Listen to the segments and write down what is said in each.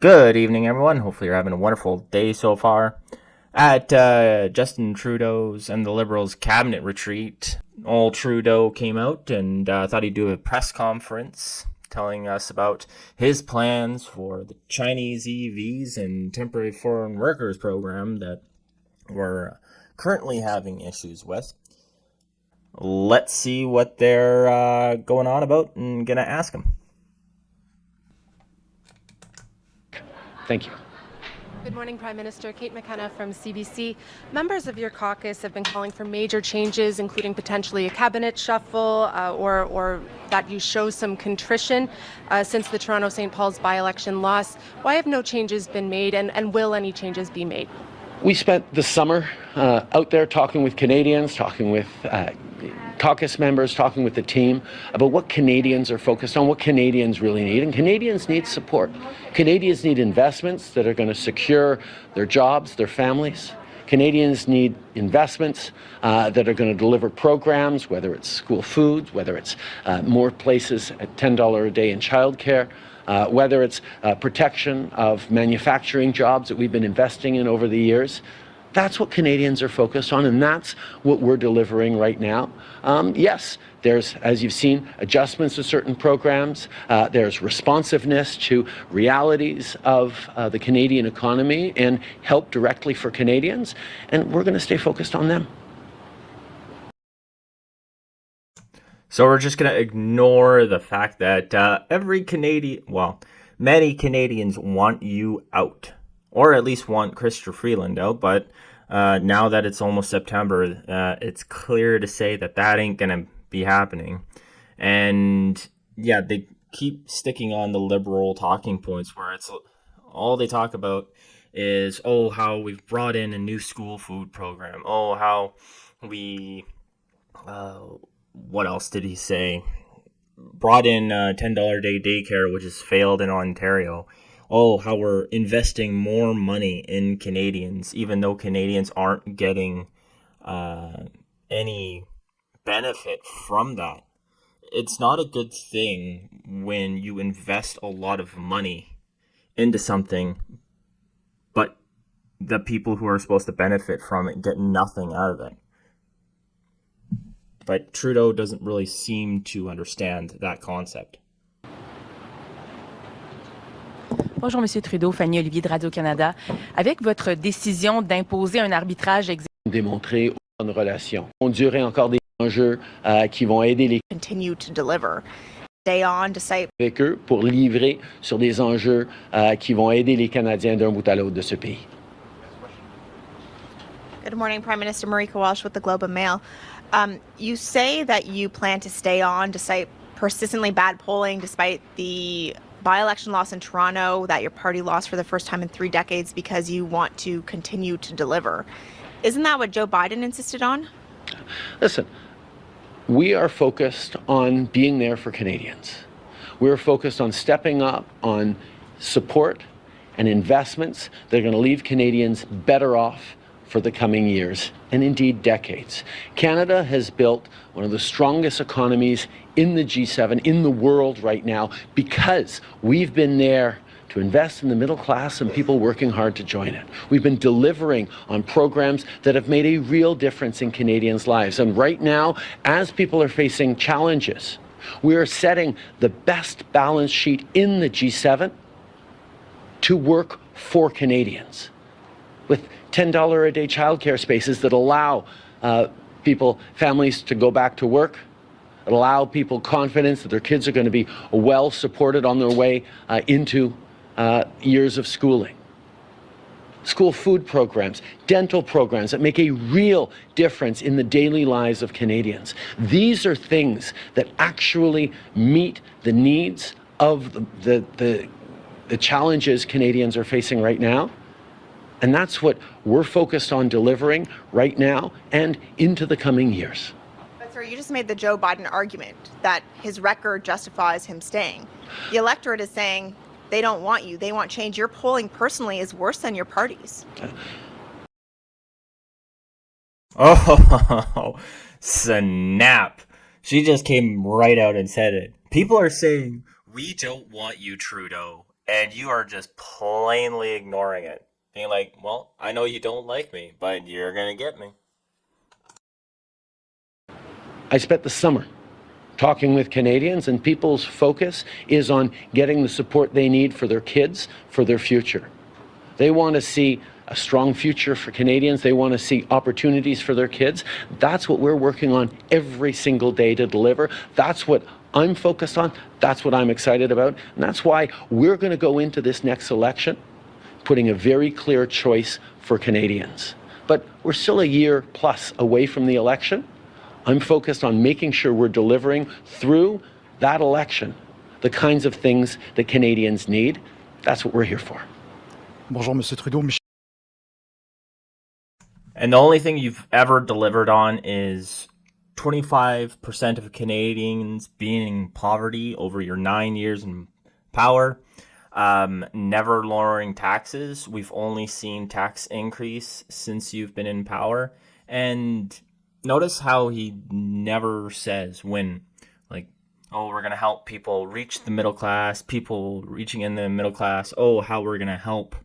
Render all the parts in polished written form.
Good evening, everyone. Hopefully, you're having a wonderful day so far. At Justin Trudeau's and the Liberals' cabinet retreat, old Trudeau came out and thought he'd do a press conference telling us about his plans for the Chinese EVs and temporary foreign workers program that we're currently having issues with. Let's see what they're going on about and gonna ask him. Thank you. Good morning, Prime Minister. Kate McKenna from CBC. Members of your caucus have been calling for major changes, including potentially a cabinet shuffle or that you show some contrition since the Toronto St. Paul's by-election loss. Why have no changes been made, and will any changes be made? We spent the summer out there talking with Canadians, talking with caucus members, talking with the team about what Canadians are focused on, what Canadians really need. And Canadians need support. Canadians need investments that are going to secure their jobs, their families. Canadians need investments that are going to deliver programs, whether it's school foods, whether it's more places at $10 a day in childcare, whether it's protection of manufacturing jobs that we've been investing in over the years. That's what Canadians are focused on, and that's what we're delivering right now. Yes, there's, as you've seen, adjustments to certain programs. There's responsiveness to realities of the Canadian economy and help directly for Canadians, and we're going to stay focused on them. So we're just going to ignore the fact that many Canadians want you out, or at least want Chrystia Freeland out, but now that it's almost September, it's clear to say that ain't going to be happening. And yeah, they keep sticking on the Liberal talking points where it's all they talk about is, how we've brought in a new school food program. How we, what else did he say? Brought in $10 a day daycare, which has failed in Ontario. How we're investing more money in Canadians, even though Canadians aren't getting any benefit from that. It's not a good thing when you invest a lot of money into something, but the people who are supposed to benefit from it get nothing out of it. But Trudeau doesn't really seem to understand that concept. Bonjour, M. Trudeau, Fanny Olivier de Radio-Canada. Avec votre décision d'imposer un arbitrage démontrer une relation. On durait encore des enjeux qui vont aider les continue to deliver. Stay on to say avec eux pour livrer sur des enjeux qui vont aider les Canadiens d'un bout à l'autre de ce pays. Good morning, Prime Minister. Marika Walsh with the Globe and Mail. You say that you plan to stay on despite persistently bad polling, despite the by-election loss in Toronto that your party lost for the first time in 3 decades because you want to continue to deliver. Isn't that what Joe Biden insisted on? Listen, we are focused on being there for Canadians. We're focused on stepping up on support and investments that are going to leave Canadians better off for the coming years and indeed decades. Canada has built one of the strongest economies in the G7, in the world right now, because we've been there to invest in the middle class and people working hard to join it. We've been delivering on programs that have made a real difference in Canadians' lives. And right now, as people are facing challenges, we are setting the best balance sheet in the G7 to work for Canadians, with $10 a day childcare spaces that allow families to go back to work, that allow people confidence that their kids are going to be well supported on their way into years of schooling. School food programs, dental programs that make a real difference in the daily lives of Canadians. These are things that actually meet the needs of the challenges Canadians are facing right now. And that's what we're focused on delivering right now and into the coming years. But sir, you just made the Joe Biden argument that his record justifies him staying. The electorate is saying they don't want you. They want change. Your polling personally is worse than your party's. Oh, snap. She just came right out and said it. People are saying, we don't want you, Trudeau. and you are just plainly ignoring it. Being like, well, I know you don't like me, but you're going to get me. I spent the summer talking with Canadians, and people's focus is on getting the support they need for their kids, for their future. They want to see a strong future for Canadians. They want to see opportunities for their kids. That's what we're working on every single day to deliver. That's what I'm focused on. That's what I'm excited about. And that's why we're going to go into this next election putting a very clear choice for Canadians. But we're still a year plus away from the election. I'm focused on making sure we're delivering through that election the kinds of things that Canadians need. That's what we're here for. Bonjour, Monsieur Trudeau. And the only thing you've ever delivered on is 25% of Canadians being in poverty over your 9 years in power. Never lowering taxes. We've only seen tax increase since you've been in power. And notice how he never says when, like, oh, we're going to help people reach the middle class, people reaching in the middle class. Oh, how we're going to help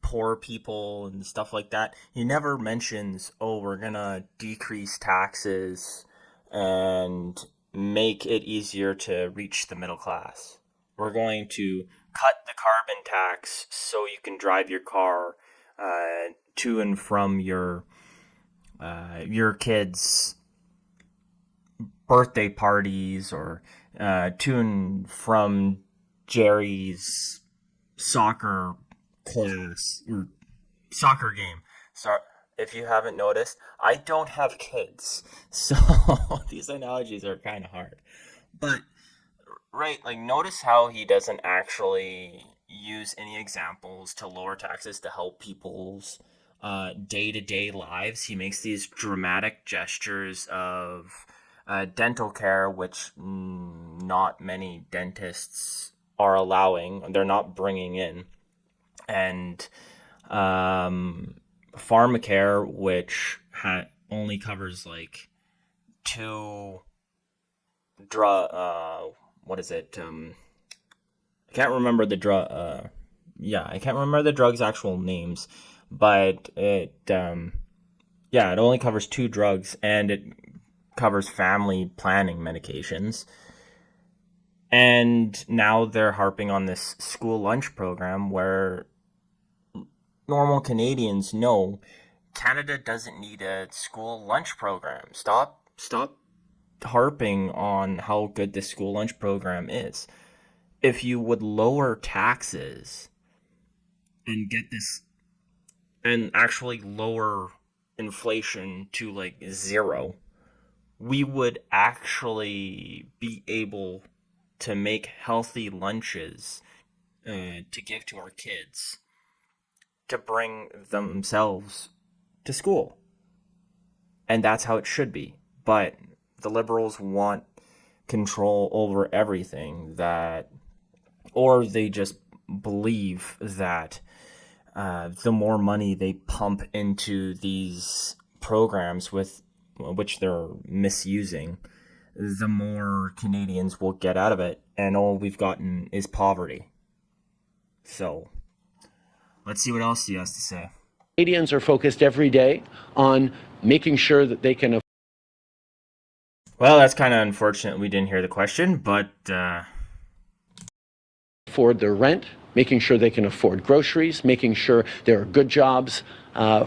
poor people and stuff like that. He never mentions, oh, we're going to decrease taxes and make it easier to reach the middle class. We're going to cut the carbon tax so you can drive your car to and from your kids' birthday parties, or to and from Jerry's soccer class or soccer game. So if you haven't noticed, I don't have kids, so these analogies are kind of hard. But right, like, notice how he doesn't actually use any examples to lower taxes to help people's day-to-day lives. He makes these dramatic gestures of dental care, which not many dentists are allowing. They're not bringing in. And pharmacare, which only covers like two what is it? I can't remember the drug. I can't remember the drug's actual names, but it only covers two drugs, and it covers family planning medications. And now they're harping on this school lunch program where normal Canadians know Canada doesn't need a school lunch program. Stop harping on how good the school lunch program is. If you would lower taxes and get this, and actually lower inflation to like zero, we would actually be able to make healthy lunches to give to our kids, to bring themselves to school. And that's how it should be. But the Liberals want control over everything, or they just believe that the more money they pump into these programs which they're misusing, the more Canadians will get out of it, and all we've gotten is poverty. So let's see what else he has to say. Canadians are focused every day on making sure that they can Well, that's kind of unfortunate we didn't hear the question, but afford their rent, making sure they can afford groceries, making sure there are good jobs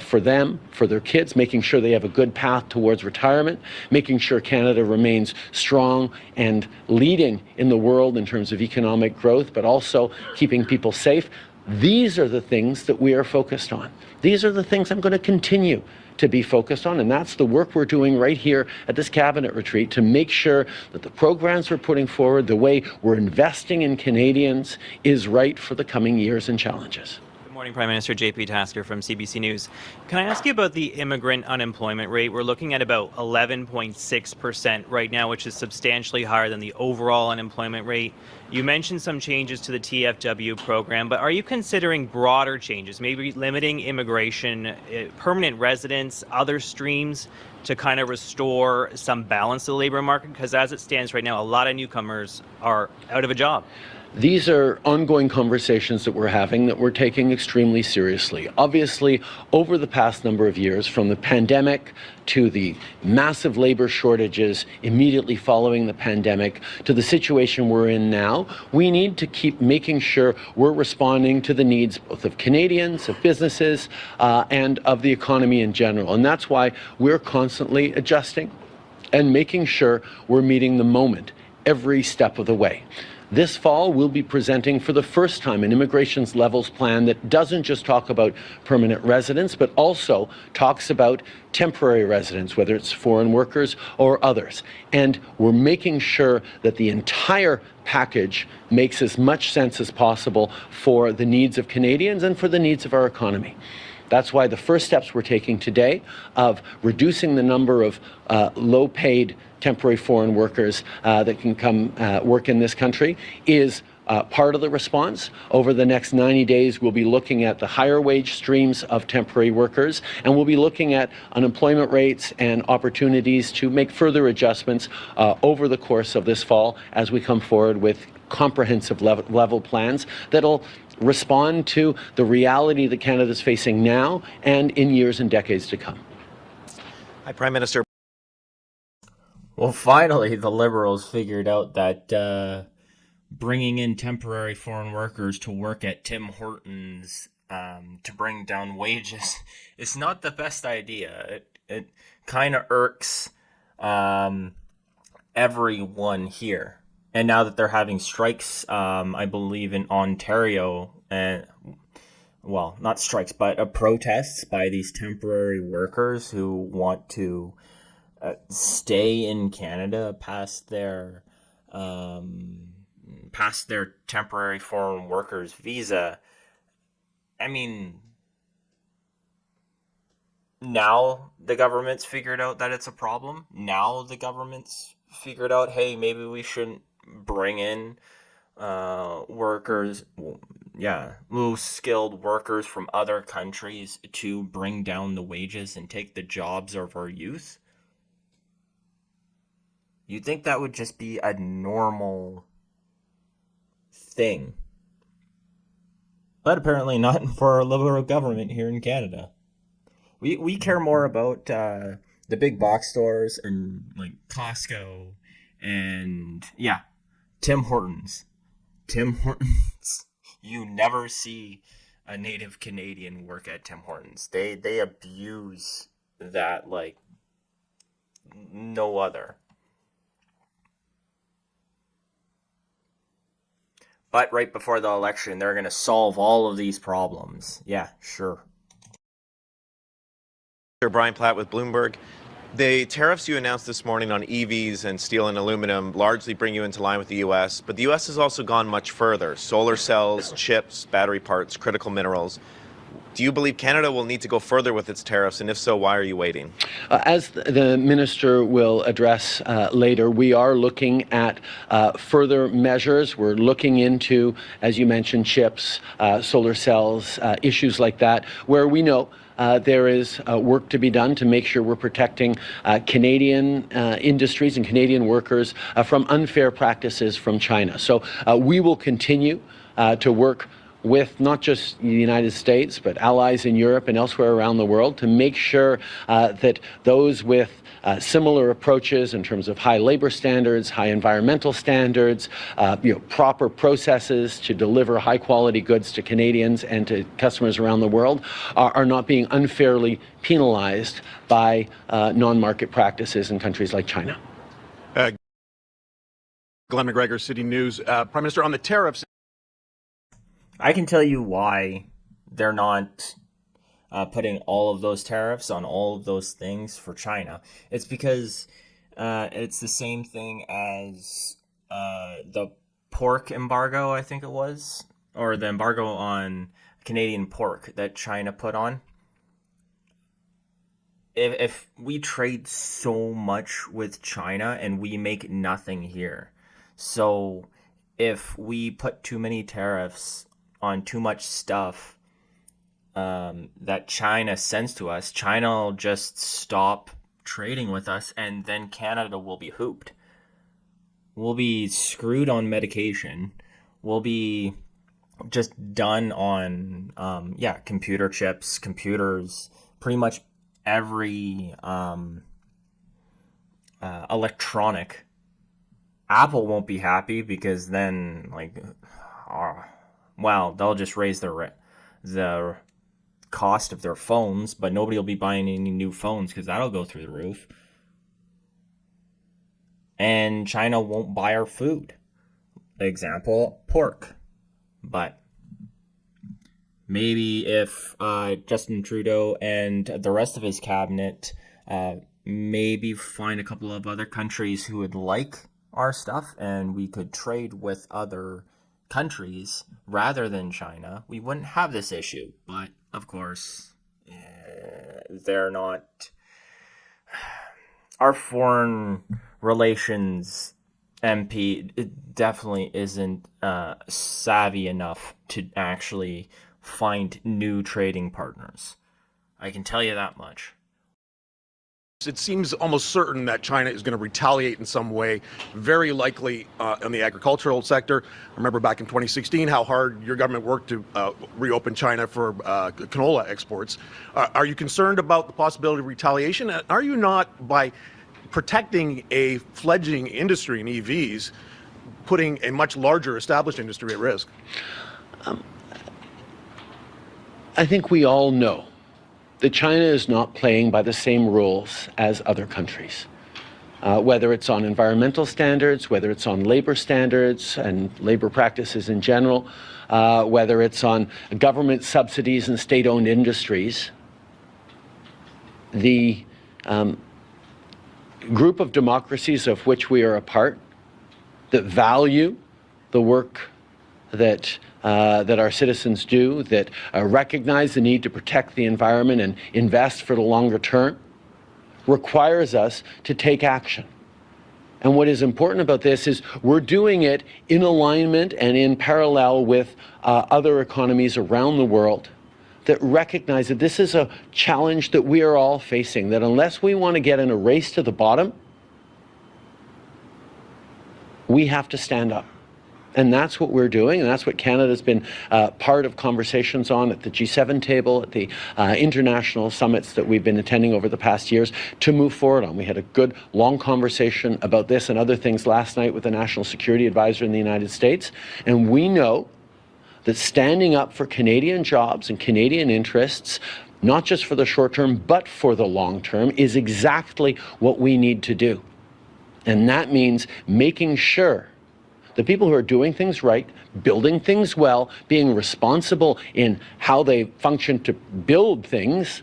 for them, for their kids, making sure they have a good path towards retirement, making sure Canada remains strong and leading in the world in terms of economic growth, but also keeping people safe. These are the things that we are focused on. These are the things I'm going to continue to be focused on, and that's the work we're doing right here at this cabinet retreat to make sure that the programs we're putting forward, the way we're investing in Canadians, is right for the coming years and challenges. Good morning, Prime Minister. JP Tasker from CBC News. Can I ask you about the immigrant unemployment rate? We're looking at about 11.6% right now, which is substantially higher than the overall unemployment rate. You mentioned some changes to the TFW program, but are you considering broader changes, maybe limiting immigration, permanent residents, other streams to kind of restore some balance to the labor market? Because as it stands right now, a lot of newcomers are out of a job. These are ongoing conversations that we're having that we're taking extremely seriously. Obviously, over the past number of years, from the pandemic to the massive labor shortages immediately following the pandemic to the situation we're in now, we need to keep making sure we're responding to the needs both of Canadians, of businesses, and of the economy in general. And that's why we're constantly adjusting and making sure we're meeting the moment every step of the way. This fall, we'll be presenting for the first time an immigration's levels plan that doesn't just talk about permanent residents, but also talks about temporary residents, whether it's foreign workers or others. And we're making sure that the entire package makes as much sense as possible for the needs of Canadians and for the needs of our economy. That's why the first steps we're taking today of reducing the number of low-paid temporary foreign workers that can come work in this country is part of the response. Over the next 90 days, we'll be looking at the higher wage streams of temporary workers, and we'll be looking at unemployment rates and opportunities to make further adjustments over the course of this fall as we come forward with comprehensive level plans that'll respond to the reality that Canada's facing now and in years and decades to come. Hi, Prime Minister. Well, finally, the Liberals figured out that bringing in temporary foreign workers to work at Tim Hortons to bring down wages is not the best idea. It kind of irks everyone here. And now that they're having strikes, I believe in Ontario, and well, not strikes, but protests by these temporary workers who want to stay in Canada past their temporary foreign workers visa. I mean, now the government's figured out that it's a problem. Now the government's figured out, hey, maybe we shouldn't bring in workers, low-skilled workers from other countries to bring down the wages and take the jobs of our youth. You'd think that would just be a normal thing. But apparently not for our Liberal government here in Canada. We care more about the big box stores and like Costco and Tim Hortons. Tim Hortons. You never see a native Canadian work at Tim Hortons. They abuse that like no other. But right before the election, they're going to solve all of these problems. Yeah, sure. Brian Platt with Bloomberg. The tariffs you announced this morning on EVs and steel and aluminum largely bring you into line with the U.S., but the U.S. has also gone much further. Solar cells, chips, battery parts, critical minerals. Do you believe Canada will need to go further with its tariffs, and if so, why are you waiting? As the minister will address later, we are looking at further measures. We're looking into, as you mentioned, chips, solar cells, issues like that, where we know there is work to be done to make sure we're protecting Canadian industries and Canadian workers from unfair practices from China. So we will continue to work with not just the United States, but allies in Europe and elsewhere around the world to make sure that those with similar approaches in terms of high labor standards, high environmental standards, proper processes to deliver high quality goods to Canadians and to customers around the world are not being unfairly penalized by non-market practices in countries like China. Glenn McGregor, City News. Prime Minister, on the tariffs. I can tell you why they're not putting all of those tariffs on all of those things for China. It's because it's the same thing as the pork embargo, I think it was, or the embargo on Canadian pork that China put on. If we trade so much with China and we make nothing here, so if we put too many tariffs on too much stuff that China sends to us, China will just stop trading with us, and then Canada will be hooped. We'll be screwed on medication. We'll be just done on computer chips, computers, pretty much every electronic. Apple won't be happy because then they'll just raise the cost of their phones, but nobody will be buying any new phones because that'll go through the roof. And China won't buy our food. Example, pork. But maybe if Justin Trudeau and the rest of his cabinet maybe find a couple of other countries who would like our stuff and we could trade with other countries rather than China, we wouldn't have this issue. But of course, they're not. Our foreign relations MP definitely isn't savvy enough to actually find new trading partners. I can tell you that much. It seems almost certain that China is going to retaliate in some way, very likely in the agricultural sector. I remember back in 2016 how hard your government worked to reopen China for canola exports. Are you concerned about the possibility of retaliation? Are you not, by protecting a fledgling industry in EVs, putting a much larger established industry at risk? I think we all know that China is not playing by the same rules as other countries. Whether it's on environmental standards, whether it's on labor standards and labor practices in general, whether it's on government subsidies and state-owned industries, the group of democracies of which we are a part that value the work that our citizens do, that recognize the need to protect the environment and invest for the longer term, requires us to take action. And what is important about this is we're doing it in alignment and in parallel with other economies around the world that recognize that this is a challenge that we are all facing, that unless we want to get in a race to the bottom, we have to stand up. And that's what we're doing, and that's what Canada's been part of conversations on at the G7 table, at the international summits that we've been attending over the past years to move forward on. We had a good, long conversation about this and other things last night with the National Security Advisor in the United States, and we know that standing up for Canadian jobs and Canadian interests, not just for the short term, but for the long term, is exactly what we need to do. And that means making sure the people who are doing things right, building things well, being responsible in how they function to build things,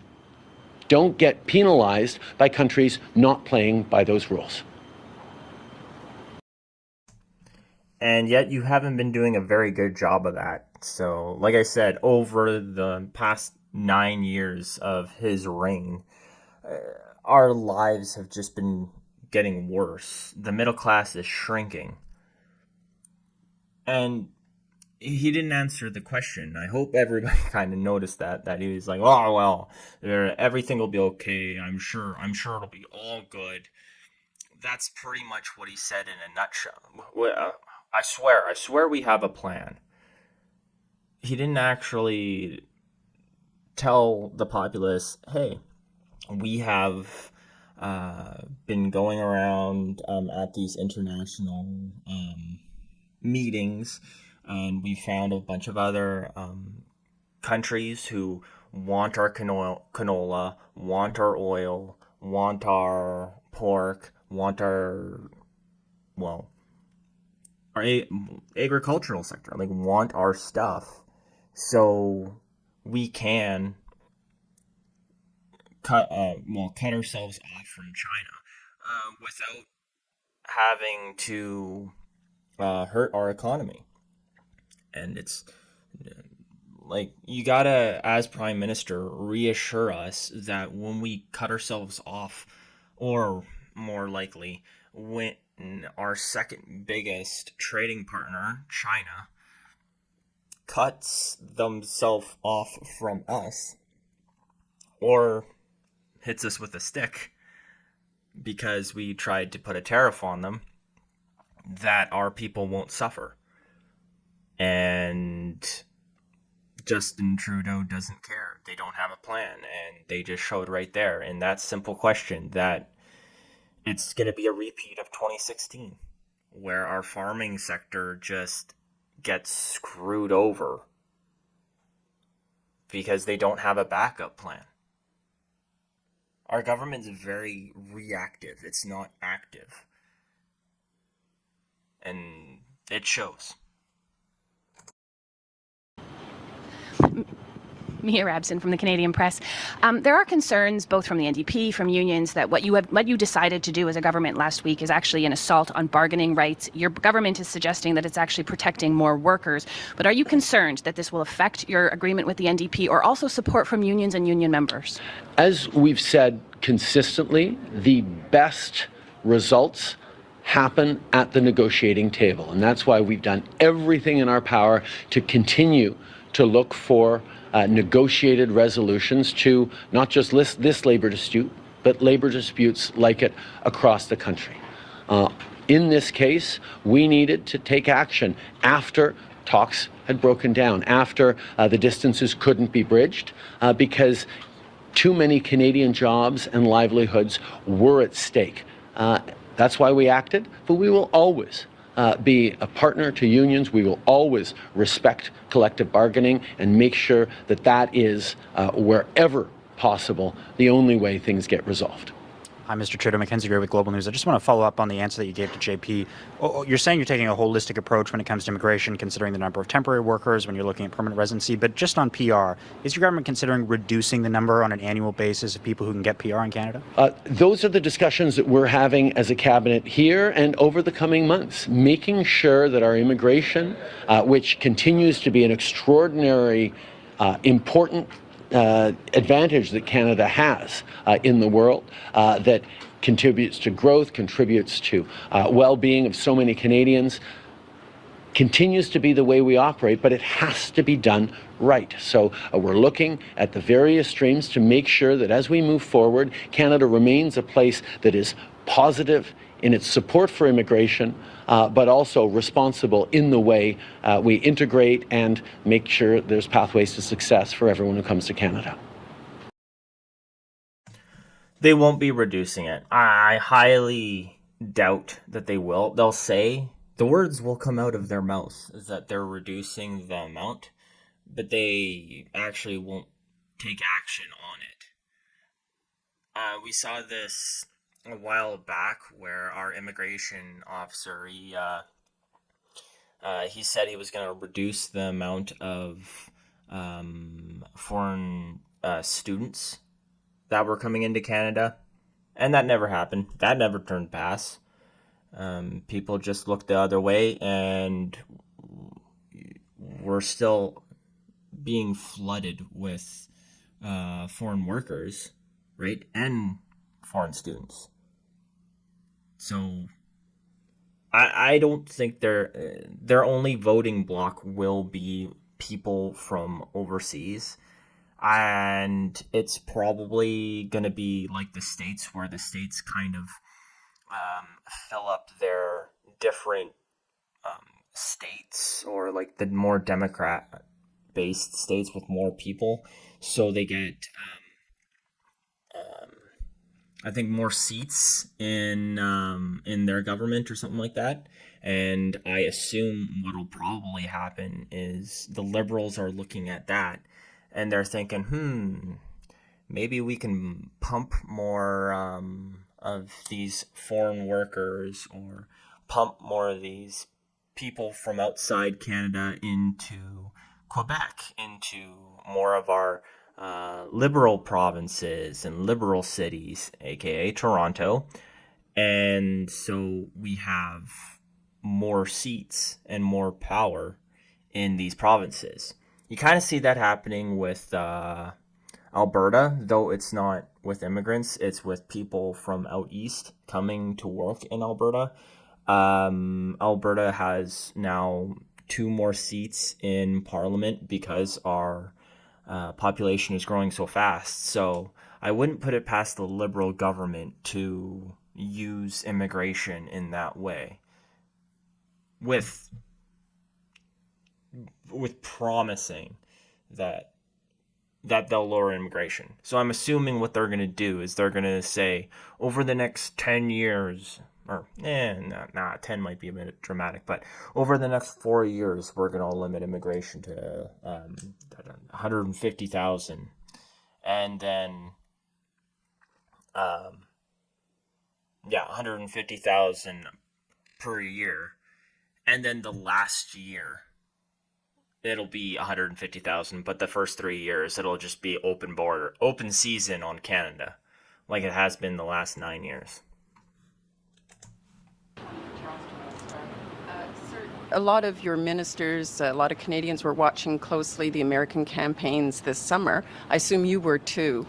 don't get penalized by countries not playing by those rules. And yet you haven't been doing a very good job of that. So, like I said, over the past 9 years of his reign, our lives have just been getting worse. The middle class is shrinking. And he didn't answer the question. I hope everybody kind of noticed that he was like, "Oh well, everything will be okay. I'm sure it'll be all good." That's pretty much what he said in a nutshell. I swear we have a plan. He didn't actually tell the populace, "Hey, we have been going around at these international meetings, and we found a bunch of other countries who want our canola, want our oil, want our pork, want our agricultural sector, like want our stuff, so we can cut ourselves off from China without having to hurt our economy." And it's like, you gotta, as Prime Minister, reassure us that when we cut ourselves off, or more likely, when our second biggest trading partner, China, cuts themselves off from us, or hits us with a stick, because we tried to put a tariff on them, that our people won't suffer. And Justin Trudeau doesn't care. They don't have a plan, and they just showed right there in that simple question that it's going to be a repeat of 2016, where our farming sector just gets screwed over because they don't have a backup plan. Our government's very reactive. It's not active. And it shows. Mia Rabson from the Canadian Press. There are concerns, both from the NDP, from unions, that what you decided to do as a government last week is actually an assault on bargaining rights. Your government is suggesting that it's actually protecting more workers. But are you concerned that this will affect your agreement with the NDP, or also support from unions and union members? As we've said consistently, the best results happen at the negotiating table. And that's why we've done everything in our power to continue to look for negotiated resolutions to not just this labor dispute, but labor disputes like it across the country. In this case, we needed to take action after talks had broken down, after the distances couldn't be bridged, because too many Canadian jobs and livelihoods were at stake. That's why we acted, but we will always be a partner to unions. We will always respect collective bargaining and make sure that that is, wherever possible, the only way things get resolved. Hi, Mr. Trudeau. Mackenzie Gray with Global News. I just want to follow up on the answer that you gave to JP. You're saying you're taking a holistic approach when it comes to immigration, considering the number of temporary workers when you're looking at permanent residency. But just on PR, is your government considering reducing the number on an annual basis of people who can get PR in Canada? Those are the discussions that we're having as a cabinet here and over the coming months, making sure that our immigration, which continues to be an extraordinary, important advantage that Canada has in the world, that contributes to growth, contributes to well-being of so many Canadians, continues to be the way we operate, but it has to be done right. So we're looking at the various streams to make sure that as we move forward, Canada remains a place that is positive in its support for immigration, but also responsible in the way we integrate and make sure there's pathways to success for everyone who comes to Canada. They won't be reducing it. I highly doubt that they will. They'll say, the words will come out of their mouth, is that they're reducing the amount, but they actually won't take action on it. We saw this a while back where our immigration officer, he said he was going to reduce the amount of foreign students that were coming into Canada, and that never happened. That never turned pass. People just looked the other way, and we're still being flooded with foreign workers, right, and foreign students. So I don't think their only voting bloc will be people from overseas, and it's probably going to be like the States, where the states kind of fill up their different states, or like the more Democrat based states with more people, so they get I think more seats in their government or something like that. And I assume what'll probably happen is the Liberals are looking at that and they're thinking, maybe we can pump more of these foreign workers, or pump more of these people from outside Canada into Quebec, into more of our liberal provinces and liberal cities, aka Toronto. And so we have more seats and more power in these provinces. You kind of see that happening with Alberta, though it's not with immigrants, it's with people from out east coming to work in Alberta. Alberta has now 2 more seats in Parliament because our population is growing so fast. So I wouldn't put it past the Liberal government to use immigration in that way, with promising that they'll lower immigration. So I'm assuming what they're going to do is they're going to say over the next 10 years, or 10 might be a bit dramatic, but over the next 4 years, we're going to limit immigration to 150,000. And then, 150,000 per year. And then the last year, it'll be 150,000, but the first 3 years, it'll just be open season on Canada, like it has been the last 9 years. A lot of your ministers, a lot of Canadians were watching closely the American campaigns this summer. I assume you were too.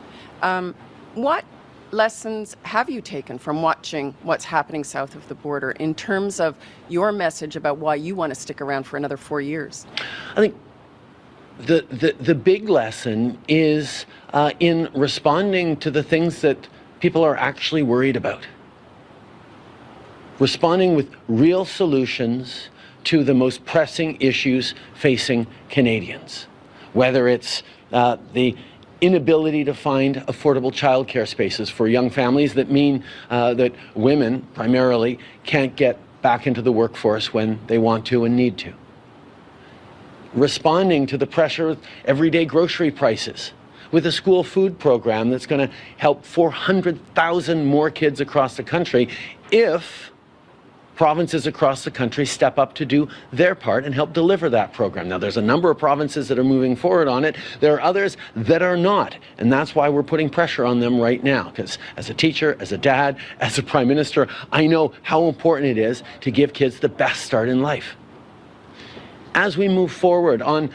What lessons have you taken from watching what's happening south of the border in terms of your message about why you want to stick around for another 4 years? I think the big lesson is in responding to the things that people are actually worried about. Responding with real solutions to the most pressing issues facing Canadians, whether it's the inability to find affordable childcare spaces for young families that mean that women primarily can't get back into the workforce when they want to and need to. Responding to the pressure of everyday grocery prices with a school food program that's going to help 400,000 more kids across the country if provinces across the country step up to do their part and help deliver that program. Now, there's a number of provinces that are moving forward on it. There are others that are not. And that's why we're putting pressure on them right now. Because as a teacher, as a dad, as a prime minister, I know how important it is to give kids the best start in life. As we move forward on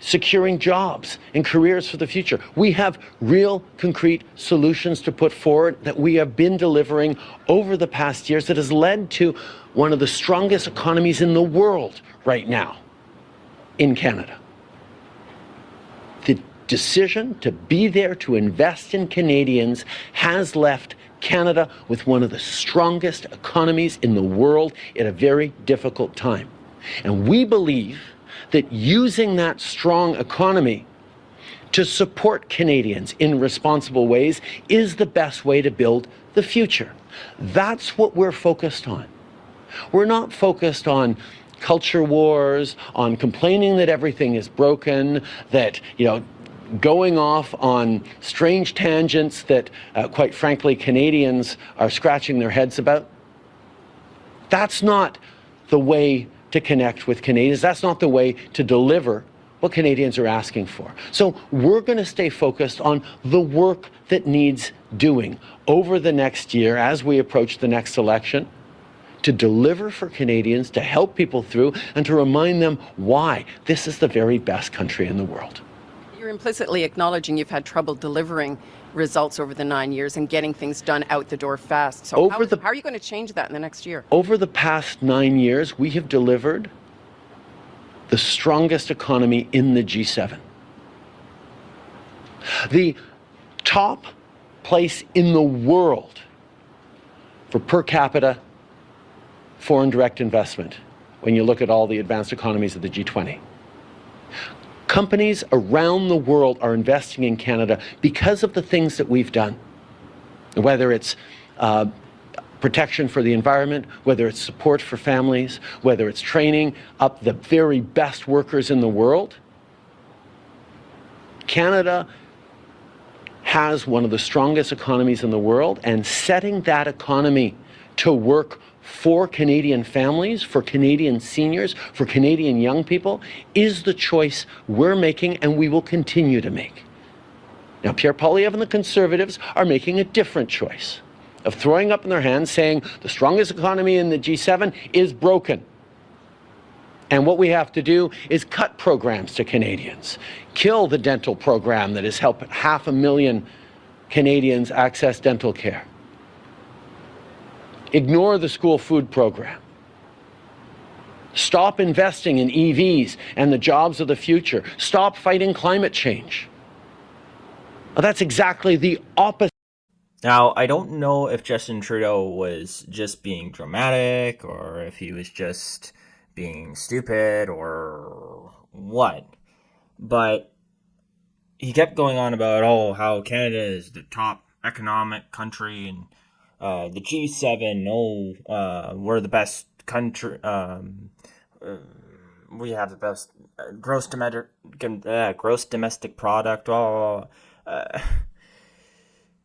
securing jobs and careers for the future, we have real concrete solutions to put forward that we have been delivering over the past years that has led to one of the strongest economies in the world right now in Canada. The decision to be there to invest in Canadians has left Canada with one of the strongest economies in the world at a very difficult time. And we believe that using that strong economy to support Canadians in responsible ways is the best way to build the future. That's what we're focused on. We're not focused on culture wars, on complaining that everything is broken, that, going off on strange tangents that, quite frankly, Canadians are scratching their heads about. That's not the way to connect with Canadians. That's not the way to deliver what Canadians are asking for. So we're going to stay focused on the work that needs doing over the next year as we approach the next election, to deliver for Canadians, to help people through, and to remind them why this is the very best country in the world. You're implicitly acknowledging you've had trouble delivering results over the 9 years and getting things done out the door fast. So how are you going to change that in the next year? Over the past 9 years, we have delivered the strongest economy in the G7. The top place in the world for per capita foreign direct investment when you look at all the advanced economies of the G20. Companies around the world are investing in Canada because of the things that we've done, whether it's protection for the environment, whether it's support for families, whether it's training up the very best workers in the world. Canada has one of the strongest economies in the world, and setting that economy to work for Canadian families, for Canadian seniors, for Canadian young people is the choice we're making and we will continue to make. Now, Pierre Poilievre and the Conservatives are making a different choice of throwing up in their hands saying the strongest economy in the G7 is broken. And what we have to do is cut programs to Canadians, kill the dental program that has helped 500,000 Canadians access dental care. Ignore the school food program. Stop investing in EVs and the jobs of the future. Stop fighting climate change. That's exactly the opposite. Now, I don't know if Justin Trudeau was just being dramatic or if he was just being stupid or what, but he kept going on about, oh, how Canada is the top economic country and the G7, we're the best country, we have the best gross domestic product,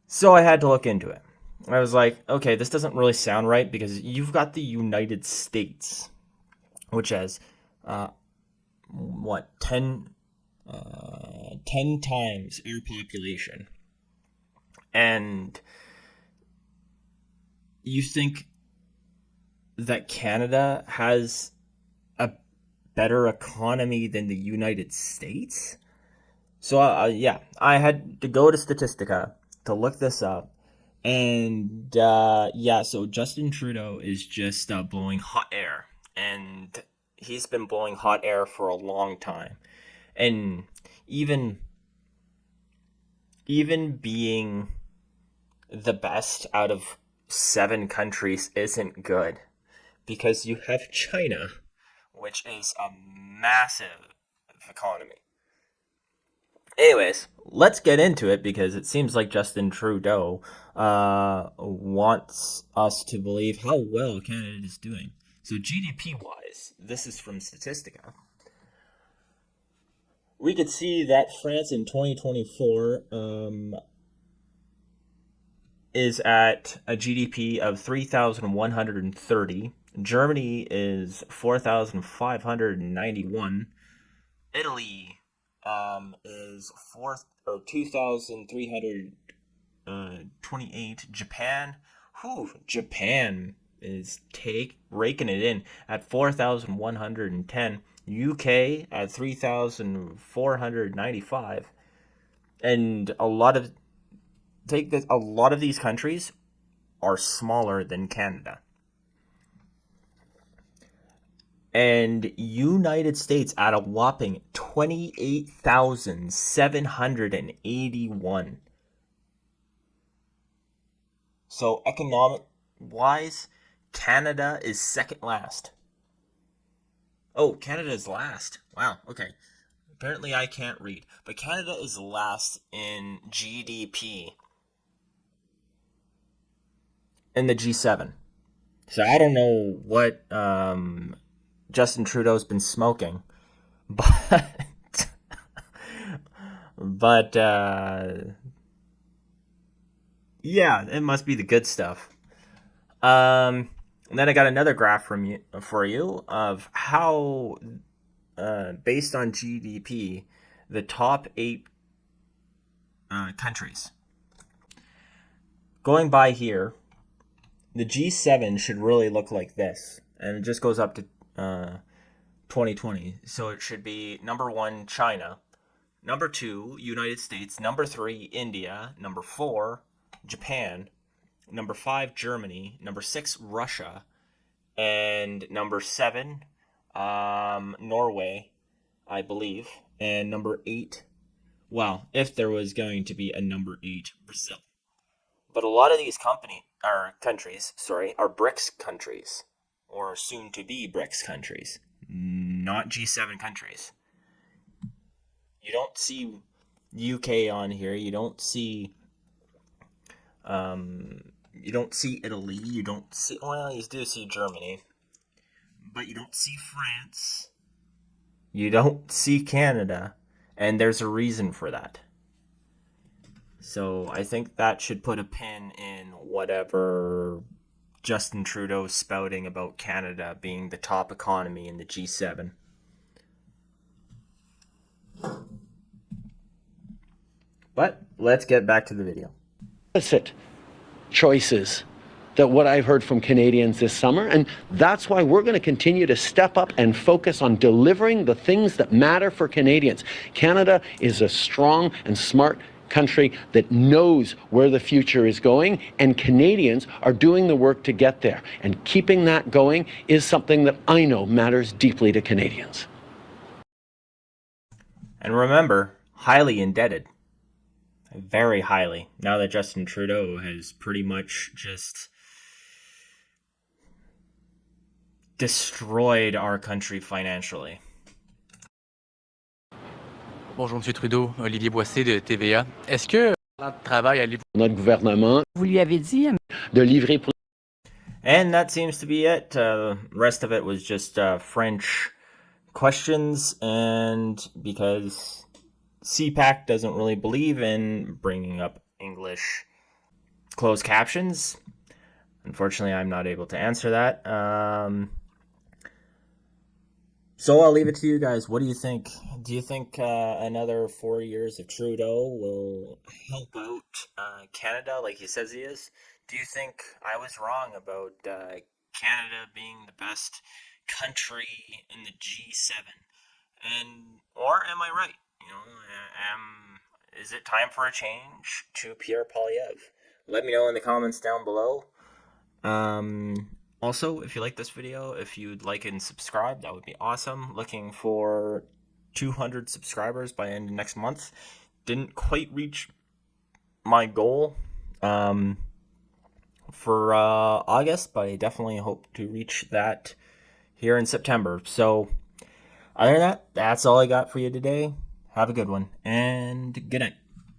so I had to look into it. I was like, okay, this doesn't really sound right because you've got the United States, which has, 10 times our population. And you think that Canada has a better economy than the United States? So, I had to go to Statistica to look this up. And, so Justin Trudeau is just blowing hot air. And he's been blowing hot air for a long time. And even being the best out of 7 countries isn't good, because you have China, which is a massive economy. Anyways, let's get into it because it seems like Justin Trudeau wants us to believe how well Canada is doing. So GDP-wise, this is from Statistica. We could see that France in 2024 is at a GDP of 3,130. Germany is 4,591. Italy is 2,328. Japan is raking it in at 4,110. UK at 3,495, and a lot of these countries are smaller than Canada. And United States at a whopping 28,781. So economic wise, Canada is second last. Oh, Canada is last. Wow, okay. Apparently I can't read. But Canada is last in GDP in the G7. So I don't know what Justin Trudeau's been smoking. But it must be the good stuff. And then I got another graph for you of how, based on GDP, the top 8 countries. Going by here, the G7 should really look like this. And it just goes up to 2020. So it should be number 1, China. Number 2, United States. Number 3, India. Number 4, Japan. Number 5, Germany. Number 6, Russia. And number 7, Norway, I believe. And number 8, well, if there was going to be a number 8, Brazil. But a lot of these countries are BRICS countries, or soon to be BRICS countries, not G7 countries. You don't see UK on here. You don't see Italy. You don't see, well, you do see Germany, but you don't see France. You don't see Canada, and there's a reason for that. So I think that should put a pin in whatever Justin Trudeau spouting about Canada being the top economy in the G7. But let's get back to the video. Opposite choices that what I've heard from Canadians this summer, and that's why we're going to continue to step up and focus on delivering the things that matter for Canadians. Canada is a strong and smart country that knows where the future is going, and Canadians are doing the work to get there. And keeping that going is something that I know matters deeply to Canadians. And remember, highly indebted. very highly now that Justin Trudeau has pretty much just destroyed our country financially. Bonjour, Monsieur Trudeau. Olivier Boissé de TVA. Est-ce que le travail à notre gouvernement Vous lui avez dit, de livrer pour And that seems to be it. Rest of it was just French questions, and because CPAC doesn't really believe in bringing up English closed captions, unfortunately, I'm not able to answer that. So I'll leave it to you guys. What do you think? Do you think another 4 years of Trudeau will help out Canada like he says he is? Do you think I was wrong about Canada being the best country in the G7? Or am I right? Is it time for a change to Pierre Poilievre? Let me know in the comments down below. Also, if you like this video, if you'd like and subscribe, that would be awesome. Looking for 200 subscribers by end of next month. Didn't quite reach my goal for August, but I definitely hope to reach that here in September. So, other than that, that's all I got for you today. Have a good one, and good night.